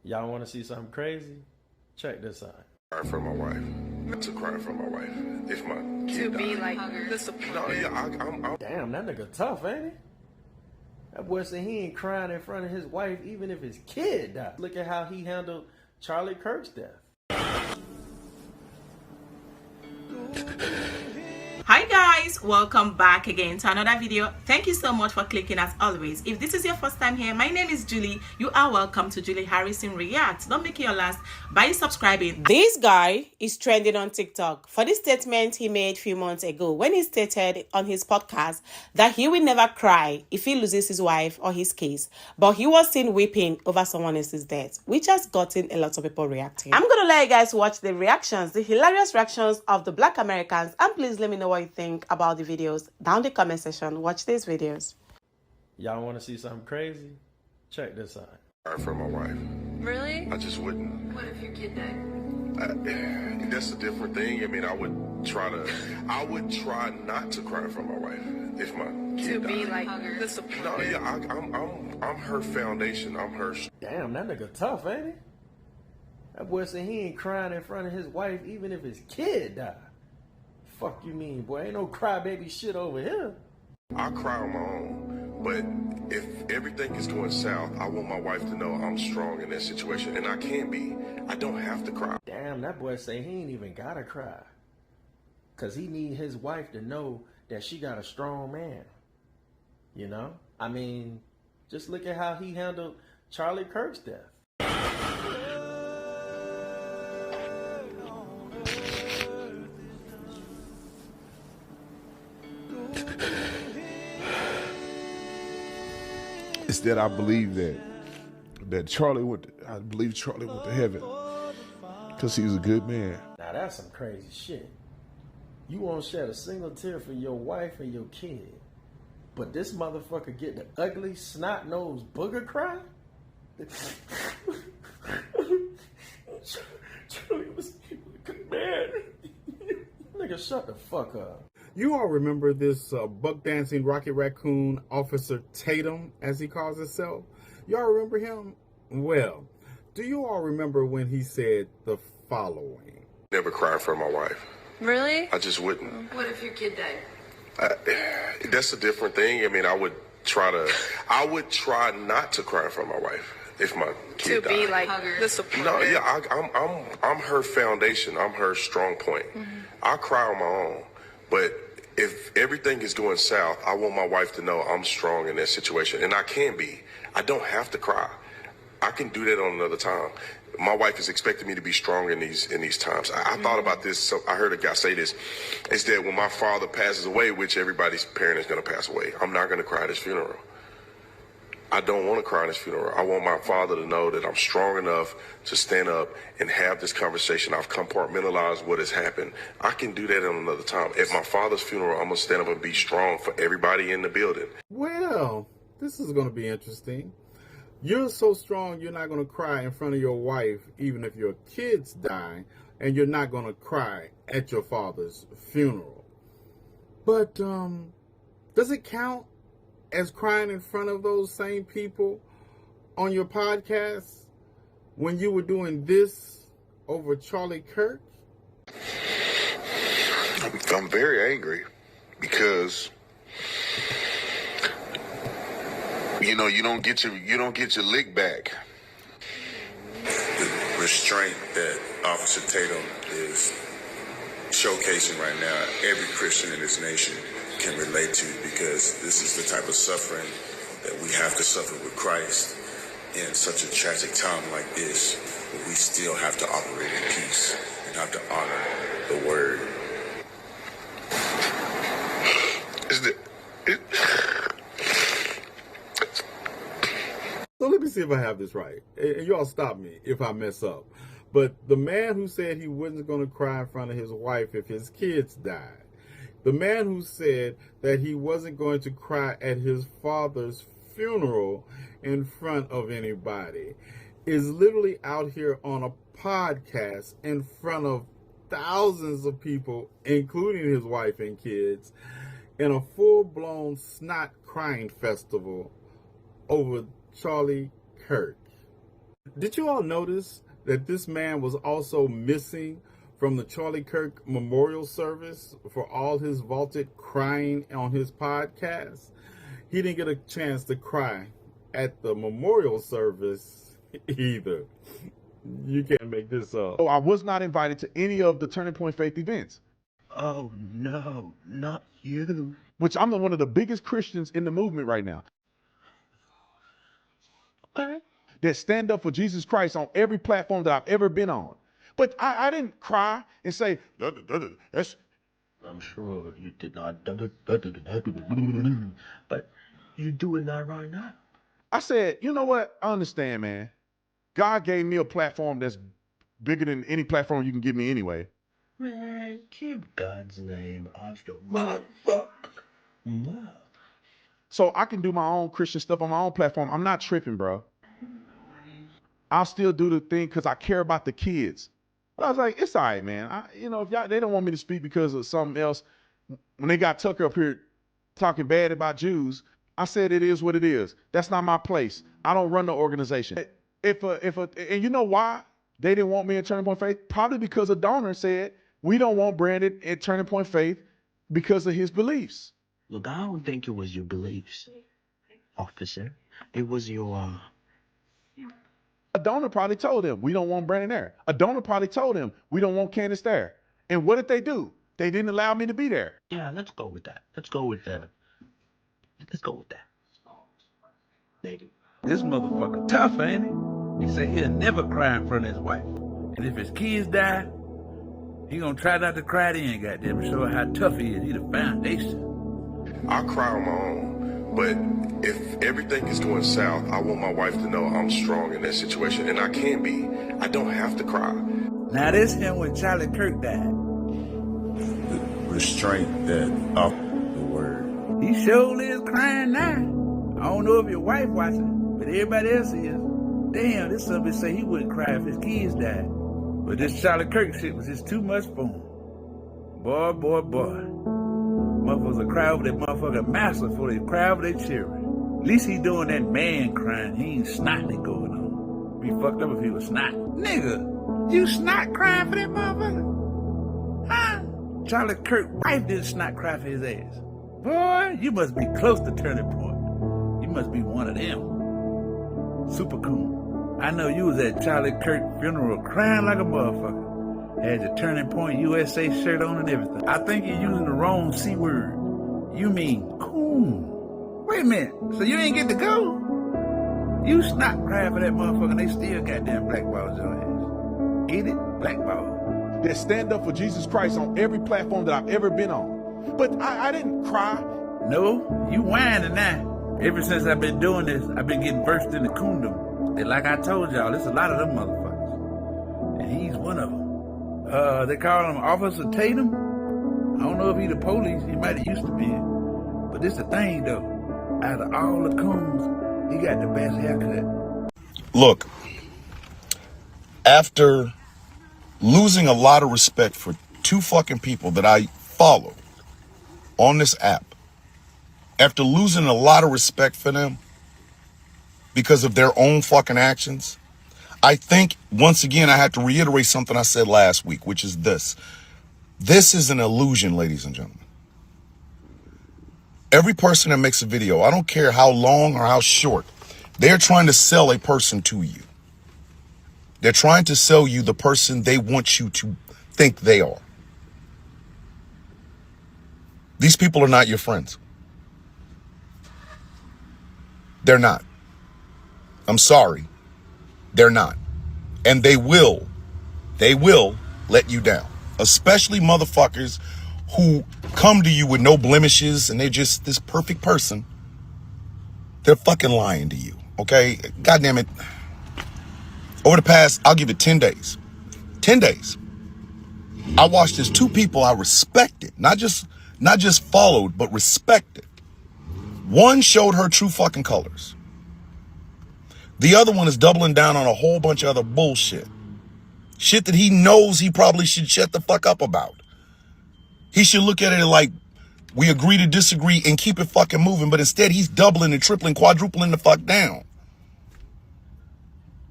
Y'all want to see something crazy? Check this out. Cry for my wife. To cry for my wife. If my kid To be died. like the support. No, yeah, I'm. Damn, that nigga tough, ain't he? That boy said he ain't crying in front of his wife even if his kid died. Look at how he handled Charlie Kirk's death. Hi guys, welcome back again to another video. Thank you so much for clicking as always. If this is your first time here, my name is Julie. You are welcome to Julie Harrison Reacts. Don't make it your last by subscribing. This guy is trending on TikTok for the statement he made a few months ago when he stated on his podcast that he will never cry if he loses his wife or his kids, but he was seen weeping over someone else's death, which has gotten a lot of people reacting. I'm gonna let you guys watch the reactions, the hilarious reactions of the Black Americans, and please let me know what you think about the videos down in the comment section. Watch these videos. Y'all want to see something crazy? Check this out. Cry for my wife. Really? I just wouldn't. What if your kid died? That's a different thing. I mean, I would try not to cry for my wife if my kid To be died. like the support. No, yeah, I'm her foundation. I'm her. Damn, that nigga tough, ain't he? That boy said he ain't crying in front of his wife even if his kid died. Fuck you mean, boy? Ain't no crybaby shit over here. I cry on my own, but if everything is going south, I want my wife to know I'm strong in that situation, and I can be. I don't have to cry. Damn, that boy say he ain't even gotta cry. Cause he need his wife to know that she got a strong man. You know? I mean, just look at how he handled Charlie Kirk's death. It's that I believe that Charlie went to heaven because he was a good man. Now that's some crazy shit. You won't shed a single tear for your wife and your kid, but this motherfucker get the ugly snot-nosed booger cry? Charlie was a good man. Nigga, shut the fuck up. You all remember this buck dancing Rocket Raccoon Officer Tatum, as he calls himself? Y'all remember him? Well, do you all remember when he said the following? Never cry for my wife. Really? I just wouldn't. What if your kid died? That's a different thing. I mean, I would try not to cry for my wife if my kid To died. be like the support. No, yeah, I'm her foundation. I'm her strong point. I cry on my own, but if everything is going south, I want my wife to know I'm strong in that situation, and I can be. I don't have to cry. I can do that on another time. My wife is expecting me to be strong in these times. I thought about this. So I heard a guy say this. Is that when my father passes away, which everybody's parent is going to pass away, I'm not going to cry at his funeral. I don't want to cry at his funeral. I want my father to know that I'm strong enough to stand up and have this conversation. I've compartmentalized what has happened. I can do that on another time. At my father's funeral, I'm going to stand up and be strong for everybody in the building. Well, this is going to be interesting. You're so strong, you're not going to cry in front of your wife, even if your kids die, and you're not going to cry at your father's funeral. But does it count as crying in front of those same people on your podcast when you were doing this over Charlie Kirk? I'm very angry because you don't get your lick back. The restraint that Officer Tatum is showcasing right now, every Christian in this nation can relate to, because this is the type of suffering that we have to suffer with Christ in such a tragic time like this, but we still have to operate in peace and have to honor the word. So let me see if I have this right. And y'all stop me if I mess up. But the man who said he wasn't going to cry in front of his wife if his kids died, the man who said that he wasn't going to cry at his father's funeral in front of anybody, is literally out here on a podcast in front of thousands of people, including his wife and kids, in a full-blown snot crying festival over Charlie Kirk. Did you all notice that this man was also missing from the Charlie Kirk memorial service for all his vaulted crying on his podcast? He didn't get a chance to cry at the memorial service either. You can't make this up. Oh, I was not invited to any of the Turning Point Faith events. Oh, no, not you. Which I'm one of the biggest Christians in the movement right now. Okay. That stand up for Jesus Christ on every platform that I've ever been on. But I didn't cry and say, that's... I'm sure you did not, but you're doing that right now. I said, you know what? I understand, man. God gave me a platform that's bigger than any platform you can give me anyway. Man, keep God's name off your motherfucking mouth. So I can do my own Christian stuff on my own platform. I'm not tripping, bro. I'll still do the thing because I care about the kids. But I was like, it's all right, man. If they don't want me to speak because of something else, when they got Tucker up here talking bad about Jews, I said it is what it is. That's not my place. I don't run the organization. And you know why they didn't want me at Turning Point Faith? Probably because a donor said, we don't want Brandon at Turning Point Faith because of his beliefs. Look, I don't think it was your beliefs, officer. It was your, A donor probably told him, we don't want Brandon there. A donor probably told him, we don't want Candace there. And what did they do? They didn't allow me to be there. yeah, let's go with that. Let's go with that. Lady. This motherfucker tough, ain't he? He say he'll never cry in front of his wife. And if his kids die, he gonna try not to cry then, goddamn, show how tough he is. He the foundation. I cry on my own, but if everything is going south, I want my wife to know I'm strong in that situation, and I can be. I don't have to cry. Now this him when Charlie Kirk died. The restraint that off the word. He surely is crying now. I don't know if your wife watching, but everybody else is. Damn, this somebody say he wouldn't cry if his kids died. But this Charlie Kirk shit was just too much for him. Boy. Motherfuckers will cry over that motherfucking master before they cry over their children. At least he doing that man crying. He ain't snotting going on. Be fucked up if he was snot. Nigga, you snot crying for that motherfucker? Huh? Charlie Kirk's wife didn't snot cry for his ass. Boy, you must be close to Turning Point. You must be one of them. Super cool. I know you was at Charlie Kirk funeral crying like a motherfucker. Had your Turning Point USA shirt on and everything. I think you're using the wrong C word. You mean cool. Wait a minute. So you ain't get to go? You snot crying for that motherfucker and they still goddamn blackballed your ass. Get it? Blackball. That stand up for Jesus Christ on every platform that I've ever been on. But I didn't cry. No, you whining now. Ever since I've been doing this, I've been getting versed in the kingdom. And like I told y'all, there's a lot of them motherfuckers. And he's one of them. They call him Officer Tatum. I don't know if he the police. He might have used to be. But this the thing, though. Out of all the coons, he got the best haircut. Look, after losing a lot of respect for two fucking people that I follow on this app, after losing a lot of respect for them because of their own fucking actions, I think, once again, I have to reiterate something I said last week, which is this. This is an illusion, ladies and gentlemen. Every person that makes a video, I don't care how long or how short, they're trying to sell a person to you. They're trying to sell you the person they want you to think they are. These people are not your friends. They're not. I'm sorry. They're not. And they will let you down. Especially motherfuckers who come to you with no blemishes and they're just this perfect person. They're fucking lying to you. Okay? God damn it. Over the past, I'll give it 10 days. 10 days. I watched as two people I respected. Not just followed, but respected. One showed her true fucking colors. The other one is doubling down on a whole bunch of other bullshit. Shit that he knows he probably should shut the fuck up about. He should look at it like we agree to disagree and keep it fucking moving, but instead he's doubling and tripling, quadrupling the fuck down.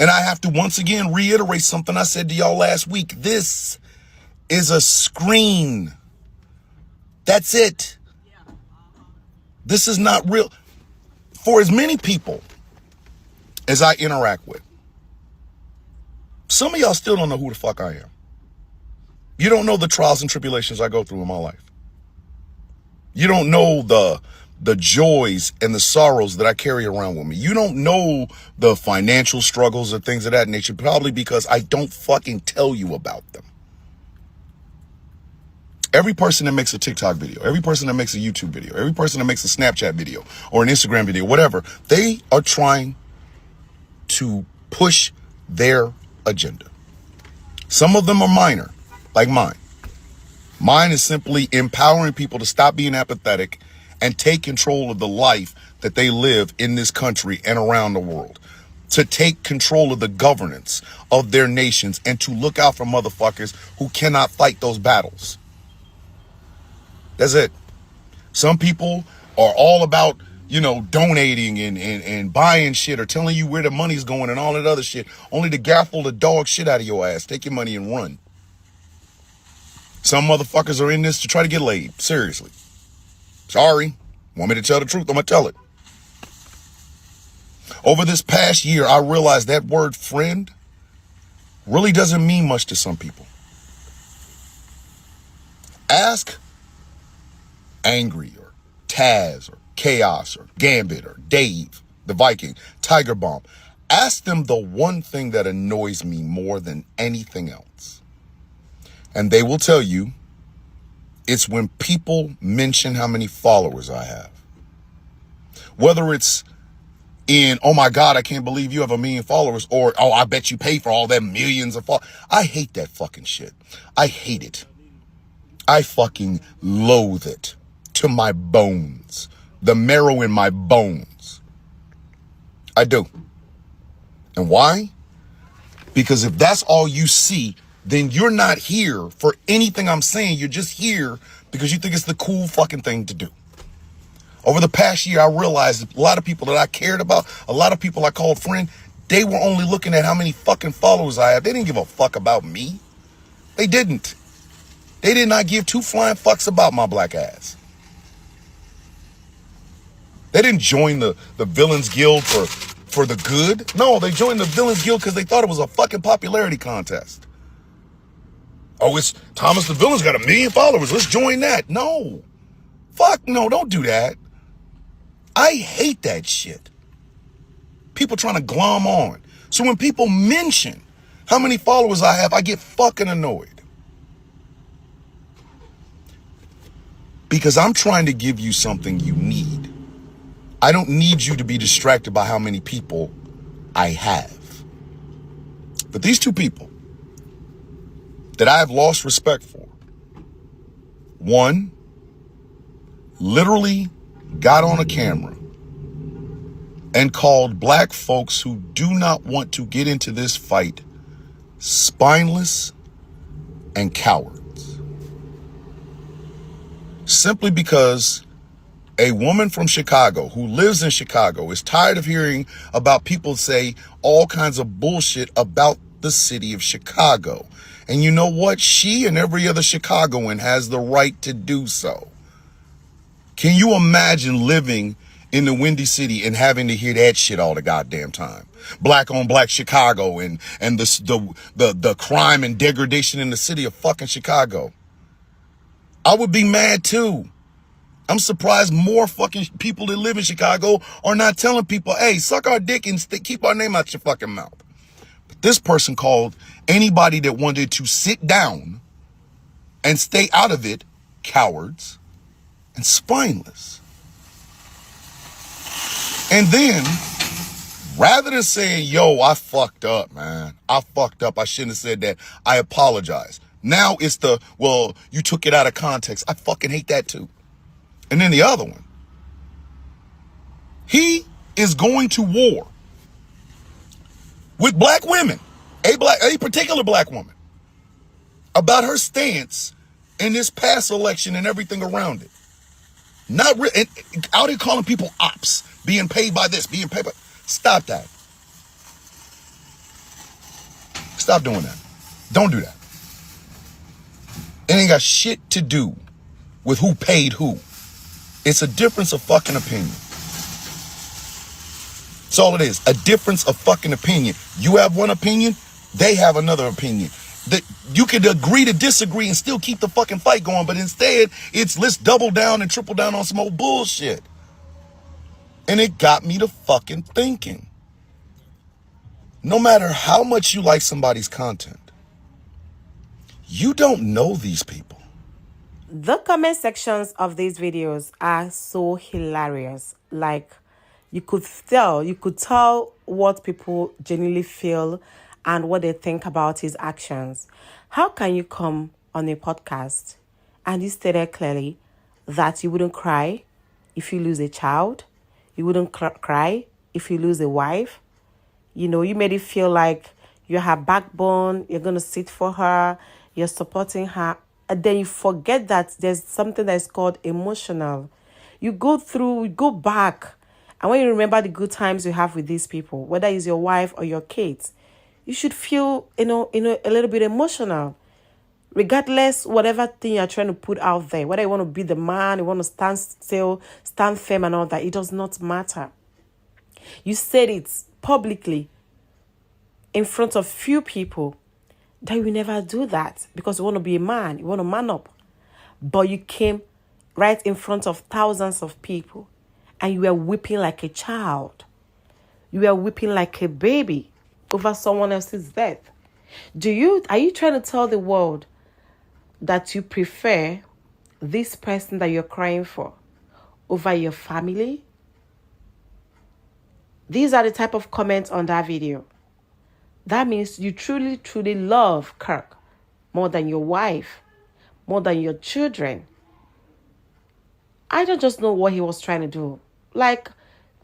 And I have to once again reiterate something I said to y'all last week. This is a screen. That's it. This is not real. For as many people as I interact with, some of y'all still don't know who the fuck I am. You don't know the trials and tribulations I go through in my life. You don't know the joys and the sorrows that I carry around with me. You don't know the financial struggles or things of that nature, probably because I don't fucking tell you about them. Every person that makes a TikTok video, every person that makes a YouTube video, every person that makes a Snapchat video or an Instagram video, whatever, they are trying to push their agenda. Some of them are minor, like mine. Mine is simply empowering people to stop being apathetic and take control of the life that they live in this country and around the world. To take control of the governance of their nations and to look out for motherfuckers who cannot fight those battles. That's it. Some people are all about, donating and buying shit or telling you where the money's going and all that other shit, only to gaffle the dog shit out of your ass, take your money and run. Some motherfuckers are in this to try to get laid. Seriously. Sorry. Want me to tell the truth? I'm going to tell it. Over this past year, I realized that word friend really doesn't mean much to some people. Ask Angry or Taz or Chaos or Gambit or Dave, the Viking, Tiger Bomb. Ask them the one thing that annoys me more than anything else. And they will tell you it's when people mention how many followers I have. Whether it's in, oh my God, I can't believe you have 1 million followers, or, oh, I bet you pay for all them millions of followers. I hate that fucking shit. I hate it. I fucking loathe it to my bones. The marrow in my bones. I do. And why? Because if that's all you see, then you're not here for anything I'm saying. You're just here because you think it's the cool fucking thing to do. Over the past year, I realized a lot of people that I cared about, a lot of people I called friend, they were only looking at how many fucking followers I have. They didn't give a fuck about me. They didn't. They did not give two flying fucks about my black ass. They didn't join the Villains Guild for the good. No, they joined the Villains Guild because they thought it was a fucking popularity contest. Oh, it's Thomas the Villain's got 1 million followers. Let's join that. No. Fuck no, don't do that. I hate that shit. People trying to glom on. So when people mention how many followers I have, I get fucking annoyed. Because I'm trying to give you something you need. I don't need you to be distracted by how many people I have. But these two people that I have lost respect for, one literally got on a camera and called black folks who do not want to get into this fight spineless and cowards. Simply because a woman from Chicago who lives in Chicago is tired of hearing about people say all kinds of bullshit about the city of Chicago. And you know what? She and every other Chicagoan has the right to do so. Can you imagine living in the Windy City and having to hear that shit all the goddamn time? Black on black Chicago and the crime and degradation in the city of fucking Chicago. I would be mad too. I'm surprised more fucking people that live in Chicago are not telling people, hey, suck our dick and keep our name out your fucking mouth. But this person called anybody that wanted to sit down and stay out of it cowards and spineless. And then, rather than saying, yo, I fucked up, man. I fucked up. I shouldn't have said that. I apologize. Now it's well, you took it out of context. I fucking hate that too. And then the other one, he is going to war with black women, a particular black woman, about her stance in this past election and everything around it. Not out here calling people ops, being paid by this, being paid by. Stop that. Stop doing that. Don't do that. It ain't got shit to do with who paid who. It's a difference of fucking opinion. That's all it is. A difference of fucking opinion. You have one opinion, they have another opinion. That you could agree to disagree and still keep the fucking fight going, but instead it's let's double down and triple down on some old bullshit. And it got me to fucking thinking. No matter how much you like somebody's content, you don't know these people. The comment sections of these videos are so hilarious. Like, you could tell what people genuinely feel and what they think about his actions. How can you come on a podcast and you stated clearly that you wouldn't cry if you lose a child? You wouldn't cry if you lose a wife? You know, you made it feel like you're her backbone, you're going to sit for her, you're supporting her. And then you forget that there's something that's called emotional. You go back. And when you remember the good times you have with these people, whether it's your wife or your kids, you should feel, a little bit emotional. Regardless, whatever thing you're trying to put out there, whether you want to be the man, you want to stand still, stand firm and all that, it does not matter. You said it publicly in front of few people that you never do that because you want to be a man, you want to man up. But you came right in front of thousands of people and you were weeping like a child. You were weeping like a baby over someone else's death. Are you trying to tell the world that you prefer this person that you're crying for over your family? These are the type of comments on that video. That means you truly, truly love Kirk more than your wife, more than your children. I don't just know what he was trying to do. Like,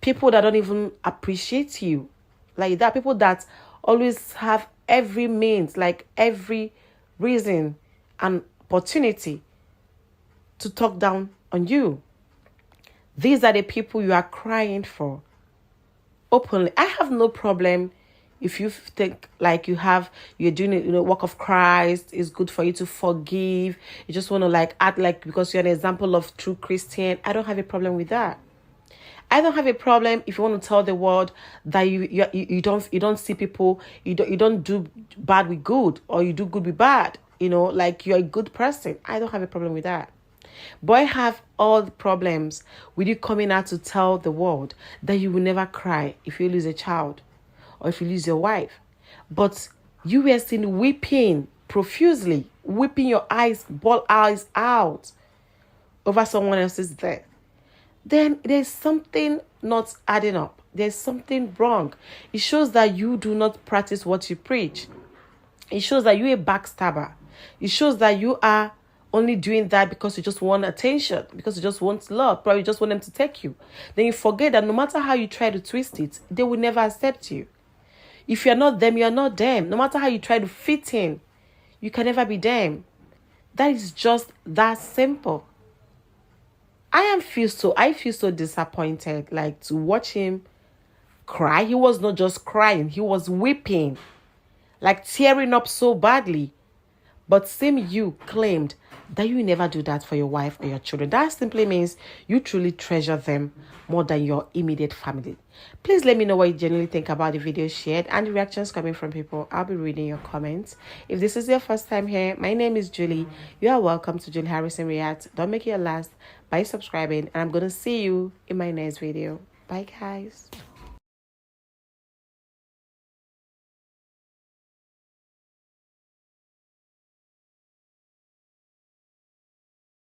people that don't even appreciate you. Like that, people that always have every means, like every reason and opportunity to talk down on you. These are the people you are crying for openly. I have no problem if you think like you're doing work of Christ. It's good for you to forgive. You just want to like act like because you're an example of true Christian. I don't have a problem with that. I don't have a problem if you want to tell the world that you don't see people, you don't do bad with good or you do good with bad. Like you're a good person. I don't have a problem with that. But I have all the problems with you coming out to tell the world that you will never cry if you lose a child or if you lose your wife. But you were seen weeping profusely, weeping your ball eyes out over someone else's death. Then there's something not adding up. There's something wrong. It shows that you do not practice what you preach. It shows that you're a backstabber. It shows that you are only doing that because you just want attention, because you just want love, probably just want them to take you. Then you forget that no matter how you try to twist it, they will never accept you. If you're not them, you're not them. No matter how you try to fit in, you can never be them. That is just that simple. I feel so disappointed, like to watch him cry. He was not just crying, he was weeping, like tearing up so badly. But same you claimed that you never do that for your wife or your children. That simply means you truly treasure them more than your immediate family. Please let me know what you genuinely think about the video shared and the reactions coming from people. I'll be reading your comments. If this is your first time here, my name is Julie. You are welcome to Julie Harrison React. Don't make it your last by subscribing, and I'm going to see you in my next video. Bye, guys.